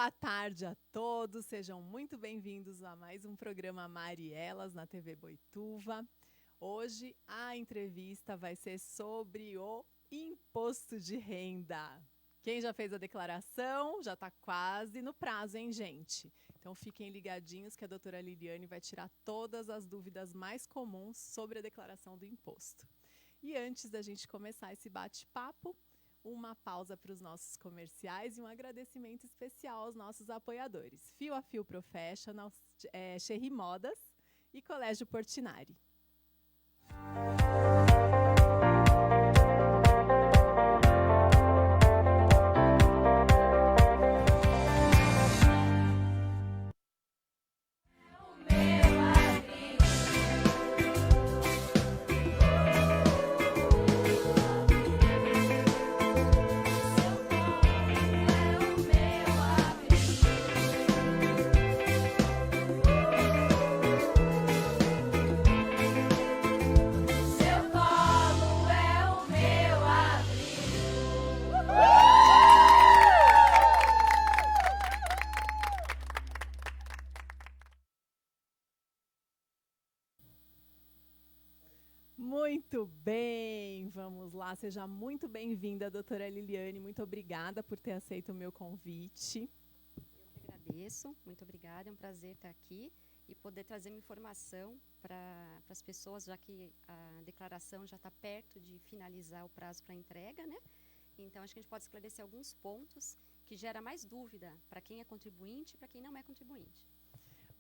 Boa tarde a todos, sejam muito bem-vindos a mais um programa Marielas na TV Boituva. Hoje a entrevista vai ser sobre o imposto de renda. Quem já fez a declaração já está quase no prazo, hein, gente? Então fiquem ligadinhos que a doutora Liliane vai tirar todas as dúvidas mais comuns sobre a declaração do imposto. E antes da gente começar esse bate-papo, uma pausa para os nossos comerciais e um agradecimento especial aos nossos apoiadores. Fio a Fio Professional, Cherry Modas e Colégio Portinari. Muito bem, vamos lá. Seja muito bem-vinda, doutora Liliane. Muito obrigada por ter aceito o meu convite. Eu que agradeço, muito obrigada. É um prazer estar aqui e poder trazer uma informação para as pessoas, já que a declaração já está perto de finalizar o prazo para entrega, né? Então, acho que a gente pode esclarecer alguns pontos que geram mais dúvida para quem é contribuinte e para quem não é contribuinte.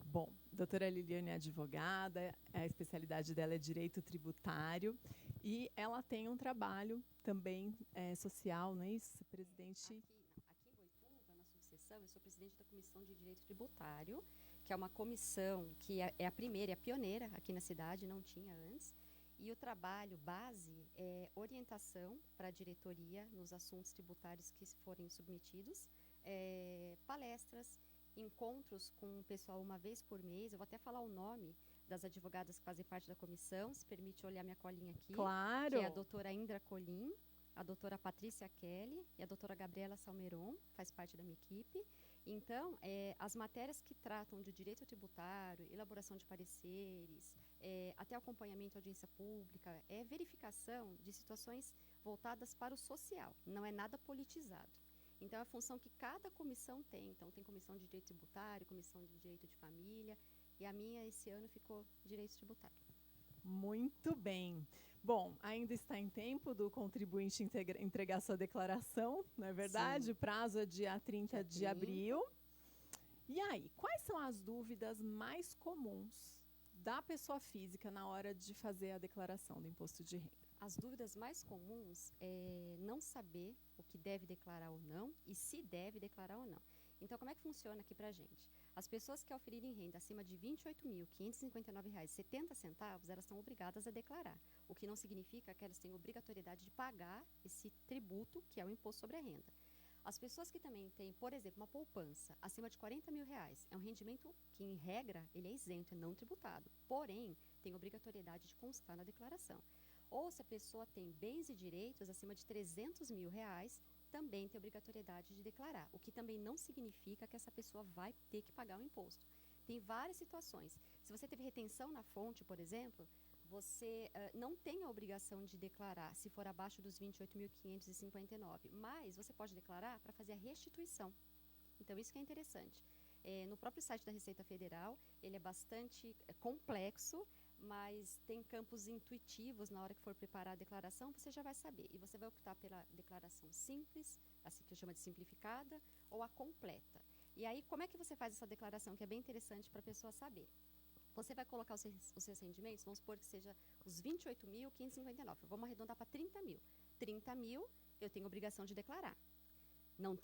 Bom, doutora Liliane é advogada, a especialidade dela é direito tributário e ela tem um trabalho também social, não é isso, presidente? Aqui em Boituva, na subseção, eu sou presidente da Comissão de Direito Tributário, que é uma comissão que é a primeira, é a pioneira aqui na cidade, não tinha antes. E o trabalho base é orientação para a diretoria nos assuntos tributários que forem submetidos, palestras, encontros com o pessoal uma vez por mês. Eu vou até falar o nome das advogadas que fazem parte da comissão, se permite olhar minha colinha aqui. Claro! Que é a doutora Indra Colim, a doutora Patrícia Kelly e a doutora Gabriela Salmeron, faz parte da minha equipe. Então, as matérias que tratam de direito tributário, elaboração de pareceres, até acompanhamento à audiência pública, verificação de situações voltadas para o social, não é nada politizado. Então, é a função que cada comissão tem. Então, tem comissão de direito tributário, comissão de direito de família, e a minha, esse ano, ficou direito tributário. Muito bem. Bom, ainda está em tempo do contribuinte entregar sua declaração, não é verdade? Sim. O prazo é dia 30 Dia de 30. abril. E aí, quais são as dúvidas mais comuns da pessoa física na hora de fazer a declaração do imposto de renda? As dúvidas mais comuns é não saber o que deve declarar ou não e se deve declarar ou não. Então, como é que funciona aqui para a gente? As pessoas que oferirem renda acima de R$ 28.559,70, elas estão obrigadas a declarar, o que não significa que elas têm obrigatoriedade de pagar esse tributo, que é o imposto sobre a renda. As pessoas que também têm, por exemplo, uma poupança acima de R$ 40.000, é um rendimento que, em regra, ele é isento, é não tributado, porém, tem obrigatoriedade de constar na declaração. Ou se a pessoa tem bens e direitos acima de R$ 300.000, também tem obrigatoriedade de declarar, o que também não significa que essa pessoa vai ter que pagar o imposto. Tem várias situações. Se você teve retenção na fonte, por exemplo, você não tem a obrigação de declarar se for abaixo dos 28.559, mas você pode declarar para fazer a restituição. Então, isso que é interessante. No próprio site da Receita Federal, ele é bastante complexo, mas tem campos intuitivos. Na hora que for preparar a declaração, você já vai saber. E você vai optar pela declaração simples, assim que eu chamo de simplificada, ou a completa. E aí, como é que você faz essa declaração, que é bem interessante para a pessoa saber? Você vai colocar os seus rendimentos, vamos supor que seja os 28.559. Vamos arredondar para 30 mil. 30 mil, eu tenho obrigação de declarar. Não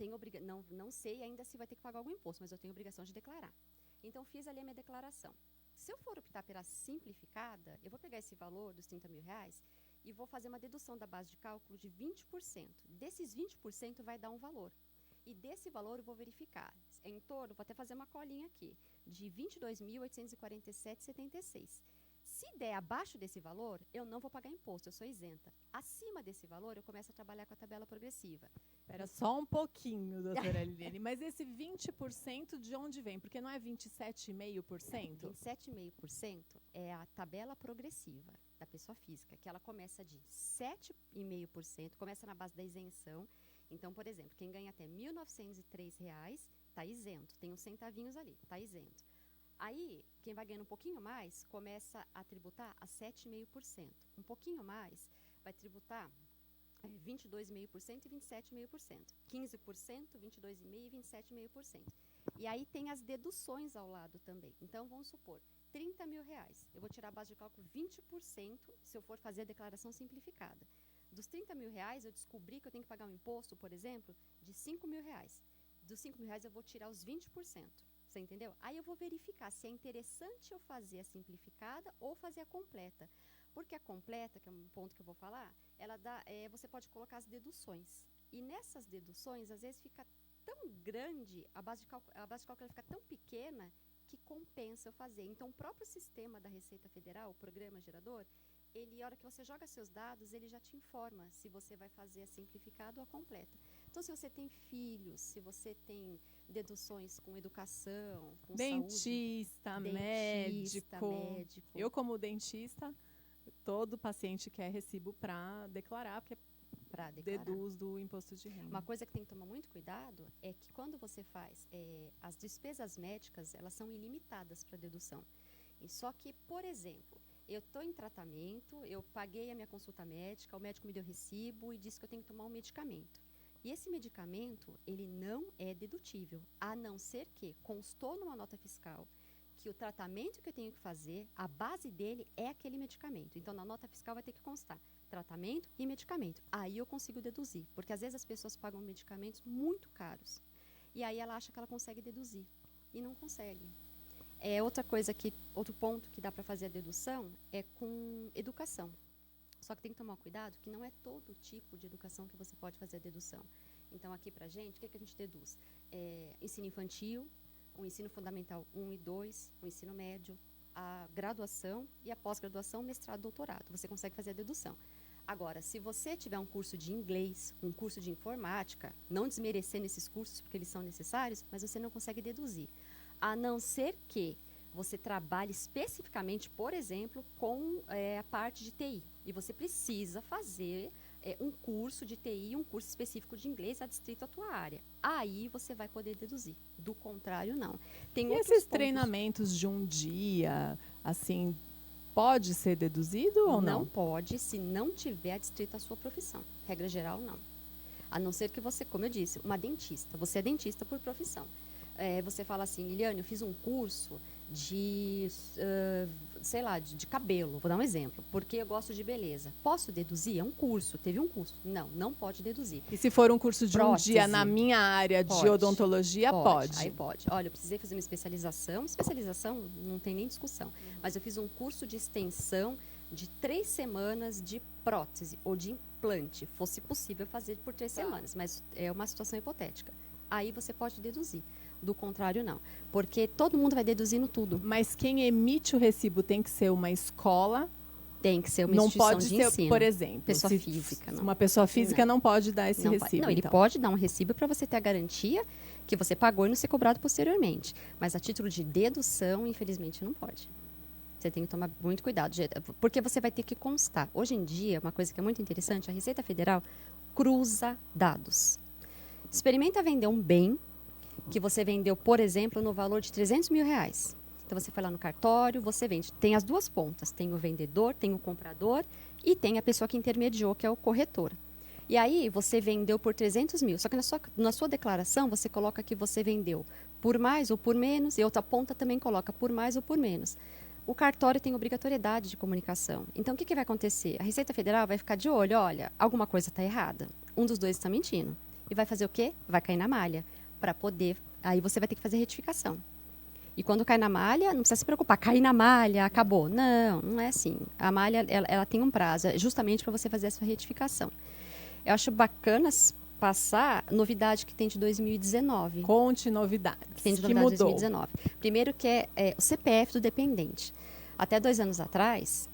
sei ainda se vai ter que pagar algum imposto, mas eu tenho obrigação de declarar. Então, fiz ali a minha declaração. Se eu for optar pela simplificada, eu vou pegar esse valor dos R$ 30.000 e vou fazer uma dedução da base de cálculo de 20%. Desses 20% vai dar um valor. E desse valor eu vou verificar, em torno, vou até fazer uma colinha aqui, de R$ 22.847,76. Se der abaixo desse valor, eu não vou pagar imposto, eu sou isenta. Acima desse valor, eu começo a trabalhar com a tabela progressiva. Espera só um pouquinho, doutora Liliane. Mas esse 20% de onde vem? Porque não é 27,5%? 27,5% é a tabela progressiva da pessoa física, que ela começa de 7,5%, começa na base da isenção. Então, por exemplo, quem ganha até R$ 1.903 está isento, tem uns centavinhos ali, está isento. Aí, quem vai ganhando um pouquinho mais, começa a tributar a 7,5%. Um pouquinho mais, vai tributar 22,5% e 27,5%. 15%, 22,5% e 27,5%. E aí tem as deduções ao lado também. Então, vamos supor, R$ 30.000. Eu vou tirar a base de cálculo 20% se eu for fazer a declaração simplificada. Dos R$ 30.000, eu descobri que eu tenho que pagar um imposto, por exemplo, de R$ 5.000. Dos R$ 5.000, eu vou tirar os 20%. Você entendeu? Aí eu vou verificar se é interessante eu fazer a simplificada ou fazer a completa. Porque a completa, que é um ponto que eu vou falar, ela dá, você pode colocar as deduções. E nessas deduções, às vezes fica tão grande, a base de cálculo fica tão pequena que compensa eu fazer. Então, o próprio sistema da Receita Federal, o programa gerador, a hora que você joga seus dados, ele já te informa se você vai fazer a simplificada ou a completa. Então, se você tem filhos, se você tem deduções com educação, com dentista, saúde, médico. Eu, como dentista, todo paciente quer recibo para declarar, porque deduz do imposto de renda. Uma coisa que tem que tomar muito cuidado é que quando você faz, as despesas médicas, elas são ilimitadas para dedução. E só que, por exemplo, eu estou em tratamento, eu paguei a minha consulta médica, o médico me deu recibo e disse que eu tenho que tomar um medicamento. E esse medicamento, ele não é dedutível, a não ser que constou numa nota fiscal que o tratamento que eu tenho que fazer, a base dele é aquele medicamento. Então, na nota fiscal vai ter que constar tratamento e medicamento. Aí eu consigo deduzir, porque às vezes as pessoas pagam medicamentos muito caros. E aí ela acha que ela consegue deduzir, e não consegue. Outro ponto que dá para fazer a dedução é com educação. Só que tem que tomar cuidado que não é todo tipo de educação que você pode fazer a dedução. Então, aqui pra gente, o que a gente deduz? Ensino infantil, o ensino fundamental 1 e 2, o ensino médio, a graduação e a pós-graduação, mestrado, doutorado. Você consegue fazer a dedução. Agora, se você tiver um curso de inglês, um curso de informática, não desmerecendo esses cursos porque eles são necessários, mas você não consegue deduzir. A não ser que você trabalhe especificamente, por exemplo, com a parte de TI. E você precisa fazer um curso de TI, um curso específico de inglês adstrito à tua área. Aí você vai poder deduzir. Do contrário, não. E esses treinamentos de um dia, assim, pode ser deduzido ou não? Não pode, se não tiver adstrito à sua profissão. Regra geral, não. A não ser que você, como eu disse, uma dentista. Você é dentista por profissão. Você fala assim, Liliane, eu fiz um curso de cabelo, vou dar um exemplo, porque eu gosto de beleza. Posso deduzir? É um curso, teve um curso. Não pode deduzir. E se for um curso de prótese, um dia na minha área de odontologia, pode? Aí pode. Olha, eu precisei fazer uma especialização não tem nem discussão, mas eu fiz um curso de extensão de 3 semanas de prótese ou de implante, fosse possível fazer por 3 semanas, mas é uma situação hipotética. Aí você pode deduzir. Do contrário, não. Porque todo mundo vai deduzindo tudo. Mas quem emite o recibo tem que ser uma escola? Tem que ser uma instituição de ensino. Não pode ser, por exemplo, pessoa física. Não. Uma pessoa física não pode dar esse recibo. Não, ele pode dar um recibo para você ter a garantia que você pagou e não ser cobrado posteriormente. Mas a título de dedução, infelizmente, não pode. Você tem que tomar muito cuidado, porque você vai ter que constar. Hoje em dia, uma coisa que é muito interessante, a Receita Federal cruza dados. Experimenta vender um bem que você vendeu, por exemplo, no valor de R$300 mil. Então, você foi lá no cartório, você vende. Tem as duas pontas. Tem o vendedor, tem o comprador e tem a pessoa que intermediou, que é o corretor. E aí, você vendeu por 300 mil. Só que na sua declaração, você coloca que você vendeu por mais ou por menos. E outra ponta também coloca por mais ou por menos. O cartório tem obrigatoriedade de comunicação. Então, o que vai acontecer? A Receita Federal vai ficar de olho. Olha, alguma coisa está errada. Um dos dois está mentindo. E vai fazer o quê? Vai cair na malha. Para poder, aí você vai ter que fazer retificação. E quando cai na malha, não precisa se preocupar, cair na malha, acabou. Não é assim. A malha, ela tem um prazo, justamente para você fazer essa retificação. Eu acho bacana passar novidade que tem de 2019. Conte novidades. Que tem de novidade de 2019. Primeiro que é o CPF do dependente. Até 2 anos atrás,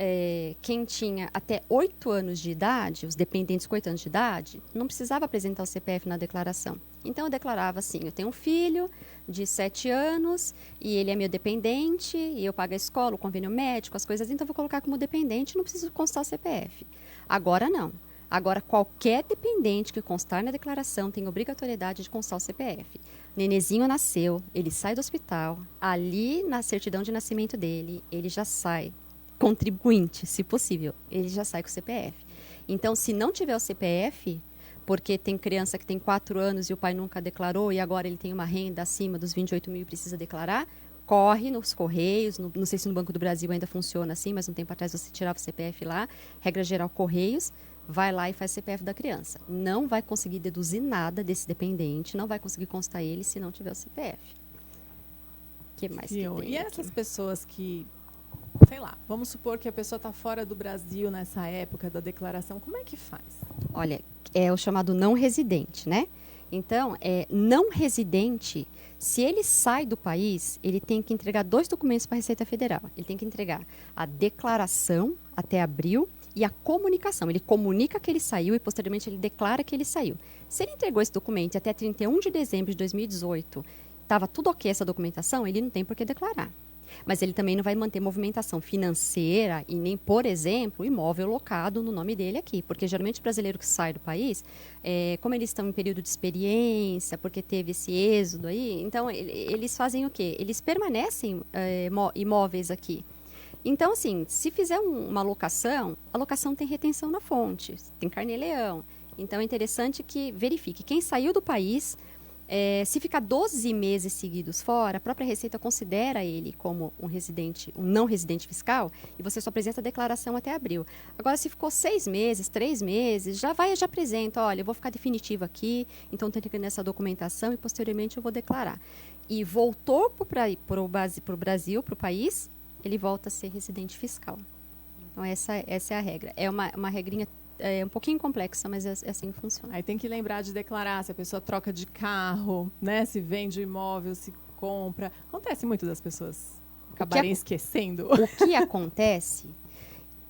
quem tinha até 8 anos de idade, os dependentes com 8 anos de idade, não precisava apresentar o CPF na declaração. Então, eu declarava assim, eu tenho um filho de 7 anos e ele é meu dependente e eu pago a escola, o convênio médico, as coisas, então eu vou colocar como dependente, não preciso constar o CPF. Agora, não. Agora, qualquer dependente que constar na declaração tem obrigatoriedade de constar o CPF. Nenezinho nasceu, ele sai do hospital, ali na certidão de nascimento dele, ele já sai contribuinte, se possível, ele já sai com o CPF. Então, se não tiver o CPF, porque tem criança que tem 4 anos e o pai nunca declarou e agora ele tem uma renda acima dos 28 mil e precisa declarar, corre nos Correios, não sei se no Banco do Brasil ainda funciona assim, mas um tempo atrás você tirava o CPF lá, regra geral Correios, vai lá e faz CPF da criança. Não vai conseguir deduzir nada desse dependente, não vai conseguir constar ele se não tiver o CPF. O que mais que tem? E essas pessoas que, sei lá, vamos supor que a pessoa está fora do Brasil nessa época da declaração, como é que faz? Olha, é o chamado não residente, né? Então, não residente, se ele sai do país, ele tem que entregar 2 documentos para a Receita Federal. Ele tem que entregar a declaração até abril e a comunicação. Ele comunica que ele saiu e, posteriormente, ele declara que ele saiu. Se ele entregou esse documento até 31 de dezembro de 2018, estava tudo ok essa documentação, ele não tem por que declarar. Mas ele também não vai manter movimentação financeira e nem, por exemplo, imóvel locado no nome dele aqui. Porque, geralmente, o brasileiro que sai do país, como eles estão em período de experiência, porque teve esse êxodo aí, então, eles fazem o quê? Eles permanecem imóveis aqui. Então, assim, se fizer uma locação, a locação tem retenção na fonte, tem carnê-leão. Então, é interessante que verifique. Quem saiu do país, se ficar 12 meses seguidos fora, a própria Receita considera ele como um não residente fiscal, e você só apresenta a declaração até abril. Agora, se ficou 6 meses, 3 meses, já apresenta, olha, eu vou ficar definitivo aqui, então tem que ter essa documentação e posteriormente eu vou declarar. E voltou para o Brasil, para o país, ele volta a ser residente fiscal. Então, essa é a regra. É uma regrinha um pouquinho complexa, mas é assim que funciona. Aí tem que lembrar de declarar se a pessoa troca de carro, né? Se vende o imóvel, se compra. Acontece muito das pessoas acabarem esquecendo. O que acontece,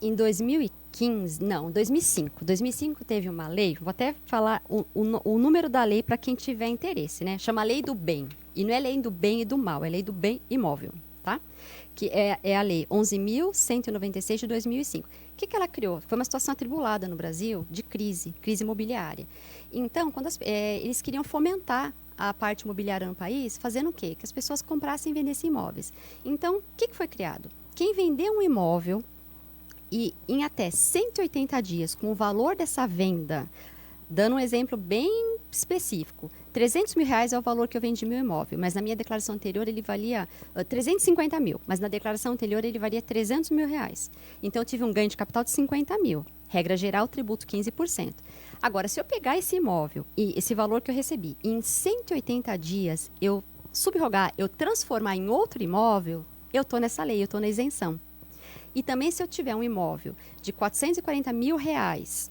em 2005. 2005 teve uma lei, vou até falar o número da lei para quem tiver interesse, né? Chama Lei do Bem. E não é Lei do Bem e do Mal, é Lei do Bem Imóvel, tá? Que é a Lei 11.196 de 2005. O que ela criou? Foi uma situação atribulada no Brasil de crise imobiliária. Então, quando eles queriam fomentar a parte imobiliária no país, fazendo o quê? Que as pessoas comprassem e vendessem imóveis. Então, o que foi criado? Quem vendeu um imóvel e em até 180 dias, com o valor dessa venda, dando um exemplo bem específico, 300 mil reais é o valor que eu vendi meu imóvel, mas na minha declaração anterior ele valia 350 mil, mas na declaração anterior ele valia 300 mil reais. Então eu tive um ganho de capital de 50 mil. Regra geral, tributo 15%. Agora, se eu pegar esse imóvel e esse valor que eu recebi, e em 180 dias eu subrogar, eu transformar em outro imóvel, eu estou nessa lei, eu estou na isenção. E também se eu tiver um imóvel de 440 mil reais,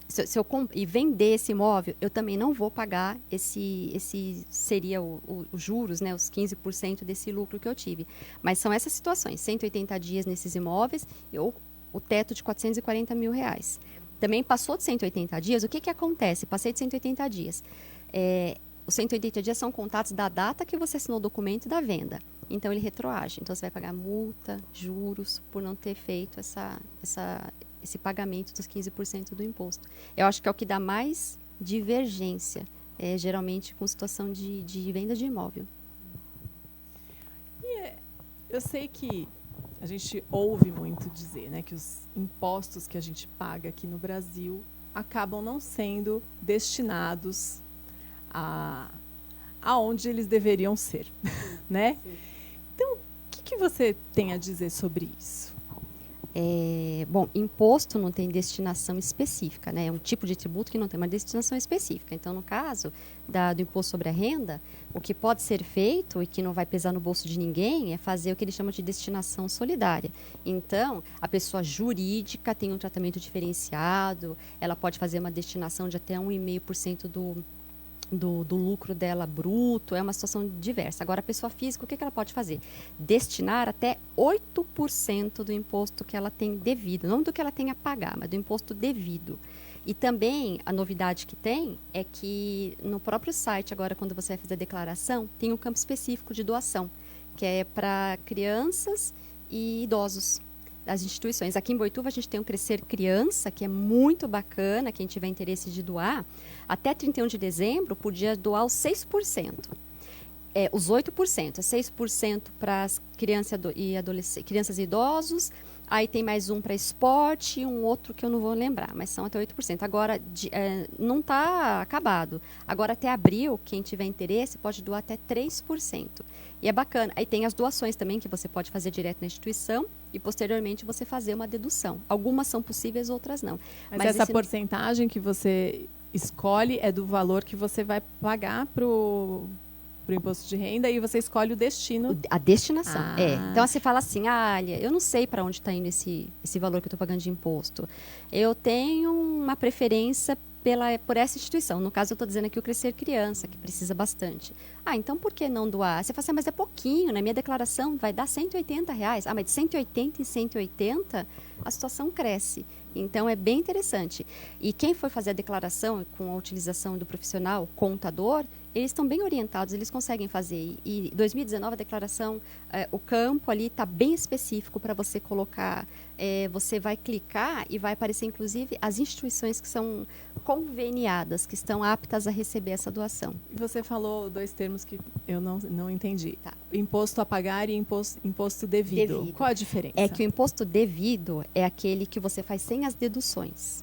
se eu e vender esse imóvel, eu também não vou pagar esse seria os juros, né, os 15% desse lucro que eu tive. Mas são essas situações, 180 dias nesses imóveis, o teto de 440 mil reais. Também passou de 180 dias, o que acontece? Passei de 180 dias. Os 180 dias são contados da data que você assinou o documento da venda. Então, ele retroage. Então, você vai pagar multa, juros, por não ter feito esse pagamento dos 15% do imposto. Eu acho que é o que dá mais divergência, geralmente com situação de venda de imóvel. Eu sei que a gente ouve muito dizer, né, que os impostos que a gente paga aqui no Brasil acabam não sendo destinados aonde eles deveriam ser, né? Sim. Então, o que você tem a dizer sobre isso? Bom, imposto não tem destinação específica, né? É um tipo de tributo que não tem uma destinação específica. Então, no caso do imposto sobre a renda, o que pode ser feito e que não vai pesar no bolso de ninguém é fazer o que eles chamam de destinação solidária. Então, a pessoa jurídica tem um tratamento diferenciado, ela pode fazer uma destinação de até 1,5% do lucro dela bruto, é uma situação diversa. Agora, a pessoa física, o que ela pode fazer? Destinar até 8% do imposto que ela tem devido, não do que ela tem a pagar, mas do imposto devido. E também, a novidade que tem é que no próprio site, agora, quando você vai fazer a declaração, tem um campo específico de doação, que é para crianças e idosos. As instituições. Aqui em Boituva, a gente tem um Crescer Criança, que é muito bacana, quem tiver interesse de doar. Até 31 de dezembro, podia doar os 6%. Os 8%, é 6% para as crianças e idosos, aí tem mais um para esporte e um outro que eu não vou lembrar, mas são até 8%. Agora, não está acabado. Agora, até abril, quem tiver interesse, pode doar até 3%. E é bacana. Aí tem as doações também, que você pode fazer direto na instituição e, posteriormente, você fazer uma dedução. Algumas são possíveis, outras não. Mas essa porcentagem que você escolhe é do valor que você vai pagar para o imposto de renda, e você escolhe o destino. A destinação, Então, você fala assim, eu não sei para onde está indo esse valor que eu estou pagando de imposto. Eu tenho uma preferência por essa instituição. No caso, eu estou dizendo aqui o Crescer Criança, que precisa bastante. Então por que não doar? Você fala assim, mas é pouquinho, na minha declaração vai dar R$180. Mas de 180 em 180, a situação cresce. Então, é bem interessante. E quem for fazer a declaração com a utilização do profissional contador, eles estão bem orientados, eles conseguem fazer. E 2019, a declaração, o campo ali está bem específico para você colocar. Você vai clicar e vai aparecer, inclusive, as instituições que são conveniadas, que estão aptas a receber essa doação. Você falou dois termos que eu não entendi. Tá. Imposto a pagar e imposto devido. Qual a diferença? É que o imposto devido é aquele que você faz sem as deduções.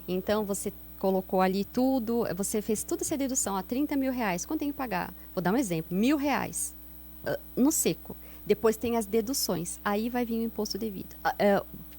Então, você colocou ali tudo, você fez toda essa dedução, R$30 mil, quanto tem que pagar? Vou dar um exemplo, R$1.000 no seco. Depois tem as deduções, aí vai vir o imposto devido.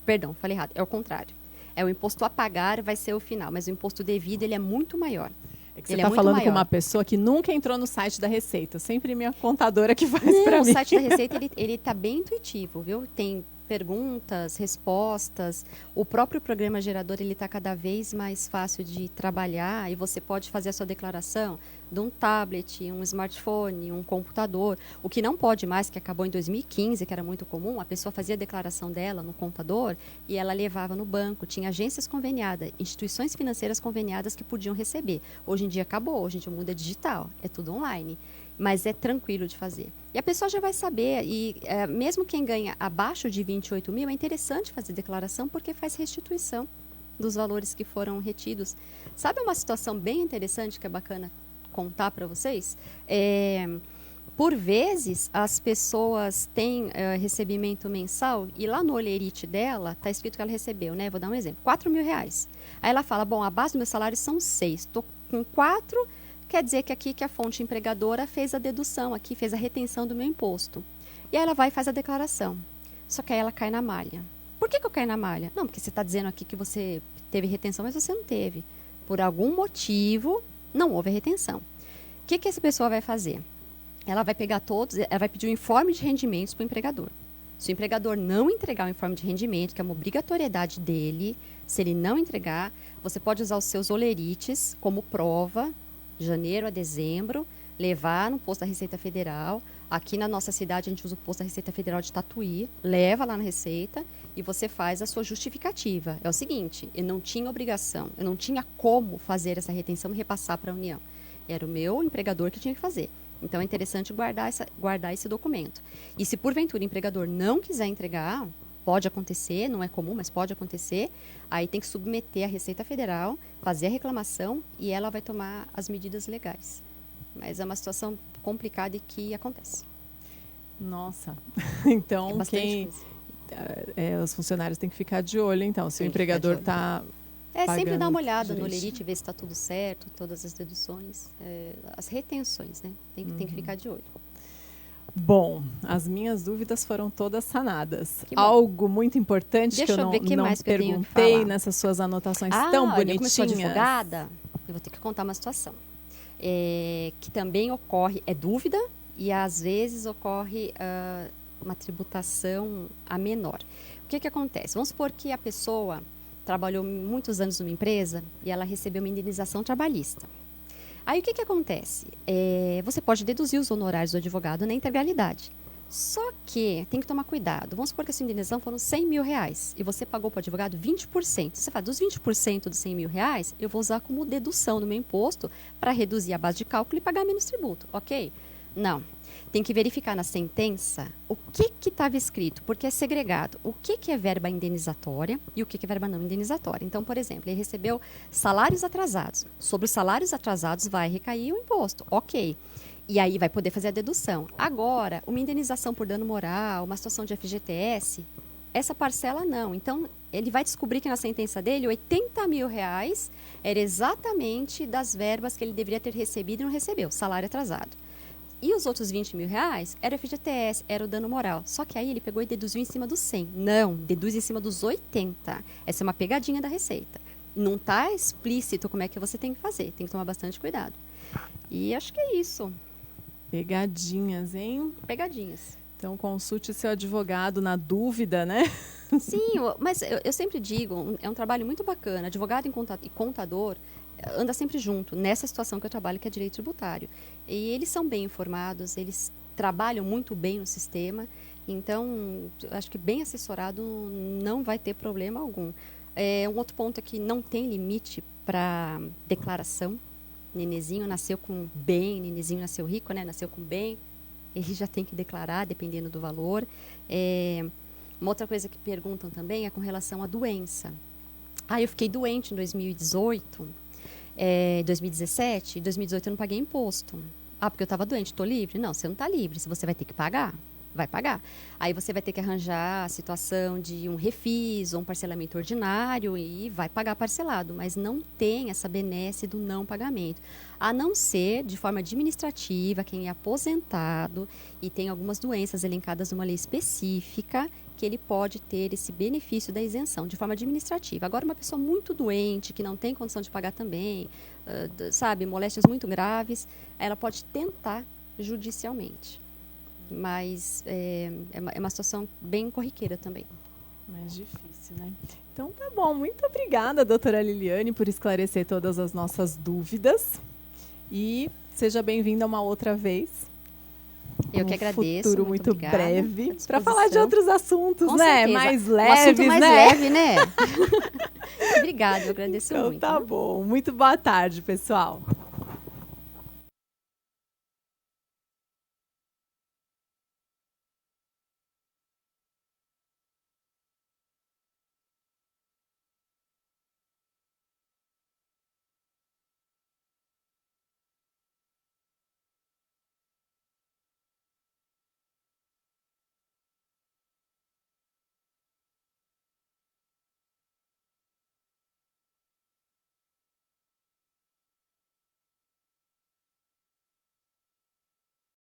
Perdão, falei errado, é o contrário. O imposto a pagar vai ser o final, mas o imposto devido ele é muito maior. É que você está falando com uma pessoa que nunca entrou no site da Receita. Sempre minha contadora que faz para mim. O site da Receita ele está bem intuitivo, viu? Tem perguntas, respostas. O próprio programa gerador ele está cada vez mais fácil de trabalhar, e você pode fazer a sua declaração de um tablet, um smartphone, um computador. O que não pode mais, que acabou em 2015, que era muito comum, a pessoa fazia a declaração dela no computador e ela levava no banco. Tinha agências conveniadas, instituições financeiras conveniadas que podiam receber. Hoje em dia acabou, hoje em dia o mundo é digital, é tudo online. Mas é tranquilo de fazer. E a pessoa já vai saber, e mesmo quem ganha abaixo de 28 mil, é interessante fazer declaração, porque faz restituição dos valores que foram retidos. Sabe uma situação bem interessante que é bacana contar para vocês? Por vezes, as pessoas têm recebimento mensal, e lá no olerite dela, está escrito que ela recebeu, né? Vou dar um exemplo, R$4 mil. Aí ela fala, bom, a base do meu salário são 6, estou com 4, quer dizer que aqui que a fonte empregadora fez a dedução, aqui fez a retenção do meu imposto. E aí ela vai e faz a declaração. Só que aí ela cai na malha. Por que eu caio na malha? Não, porque você está dizendo aqui que você teve retenção, mas você não teve. Por algum motivo, não houve a retenção. O que essa pessoa vai fazer? Ela vai pegar ela vai pedir um informe de rendimentos para o empregador. Se o empregador não entregar o informe de rendimento, que é uma obrigatoriedade dele, se ele não entregar, você pode usar os seus olerites como prova, de janeiro a dezembro, levar no posto da Receita Federal. Aqui na nossa cidade, a gente usa o posto da Receita Federal de Tatuí, leva lá na Receita e você faz a sua justificativa. É o seguinte, eu não tinha obrigação, eu não tinha como fazer essa retenção e repassar para a União. Era o meu empregador que tinha que fazer. Então, é interessante guardar esse documento. E se, porventura, o empregador não quiser entregar, pode acontecer, não é comum, mas pode acontecer, aí tem que submeter à Receita Federal, fazer a reclamação e ela vai tomar as medidas legais. Mas é uma situação complicada e que acontece. Nossa, então os funcionários têm que ficar de olho, então, se o empregador está sempre dar uma olhada no olerite, ver se está tudo certo, todas as deduções, as retenções, né? Tem que ficar de olho. Bom, as minhas dúvidas foram todas sanadas. Algo muito importante que eu não perguntei nessas suas anotações tão bonitinhas. Como eu sou advogada, eu vou ter que contar uma situação. Que também ocorre, é dúvida, e às vezes ocorre uma tributação a menor. O que acontece? Vamos supor que a pessoa trabalhou muitos anos numa empresa e ela recebeu uma indenização trabalhista. Aí o que acontece? Você pode deduzir os honorários do advogado na integralidade. Só que tem que tomar cuidado. Vamos supor que a sua indenização foram 100 mil reais e você pagou para o advogado 20%. Você fala, dos 20% dos 100 mil reais, eu vou usar como dedução no meu imposto para reduzir a base de cálculo e pagar menos tributo, ok? Não. Tem que verificar na sentença o que estava escrito, porque é segregado. O que é verba indenizatória e o que é verba não indenizatória. Então, por exemplo, ele recebeu salários atrasados. Sobre os salários atrasados vai recair o imposto, ok. E aí vai poder fazer a dedução. Agora, uma indenização por dano moral, uma situação de FGTS, essa parcela não. Então, ele vai descobrir que na sentença dele, 80 mil reais era exatamente das verbas que ele deveria ter recebido e não recebeu, salário atrasado. E os outros 20 mil reais era o FGTS, era o dano moral. Só que aí ele pegou e deduziu em cima dos 100. Não, deduz em cima dos 80. Essa é uma pegadinha da Receita. Não está explícito como é que você tem que fazer. Tem que tomar bastante cuidado. E acho que é isso. Pegadinhas, hein? Pegadinhas. Então, consulte seu advogado na dúvida, né? Sim, mas eu sempre digo, é um trabalho muito bacana. Advogado e contador anda sempre junto, nessa situação que eu trabalho, que é direito tributário. E eles são bem informados, eles trabalham muito bem no sistema, então, acho que bem assessorado não vai ter problema algum. Um outro ponto é que não tem limite para declaração. Nenezinho nasceu com bem, nenezinho nasceu rico, né? Nasceu com bem, ele já tem que declarar, dependendo do valor. Uma outra coisa que perguntam também é com relação à doença. Eu fiquei doente em 2018, 2017, 2018 eu não paguei imposto. Porque eu estava doente, estou livre? Não, você não está livre, você vai ter que pagar. Vai pagar. Aí você vai ter que arranjar a situação de um refis ou um parcelamento ordinário e vai pagar parcelado, mas não tem essa benesse do não pagamento. A não ser, de forma administrativa, quem é aposentado e tem algumas doenças elencadas numa lei específica, que ele pode ter esse benefício da isenção, de forma administrativa. Agora, uma pessoa muito doente, que não tem condição de pagar também, moléstias muito graves, ela pode tentar judicialmente. Mas é uma situação bem corriqueira também. Mais difícil, né? Então tá bom. Muito obrigada, doutora Liliane, por esclarecer todas as nossas dúvidas. E seja bem-vinda uma outra vez. Eu que agradeço. Futuro muito obrigada, breve. Para falar de outros assuntos, com né? Certeza. Mais um leves, assunto mais leve, né? Obrigada, eu agradeço então, muito. Tá bom. Muito boa tarde, pessoal.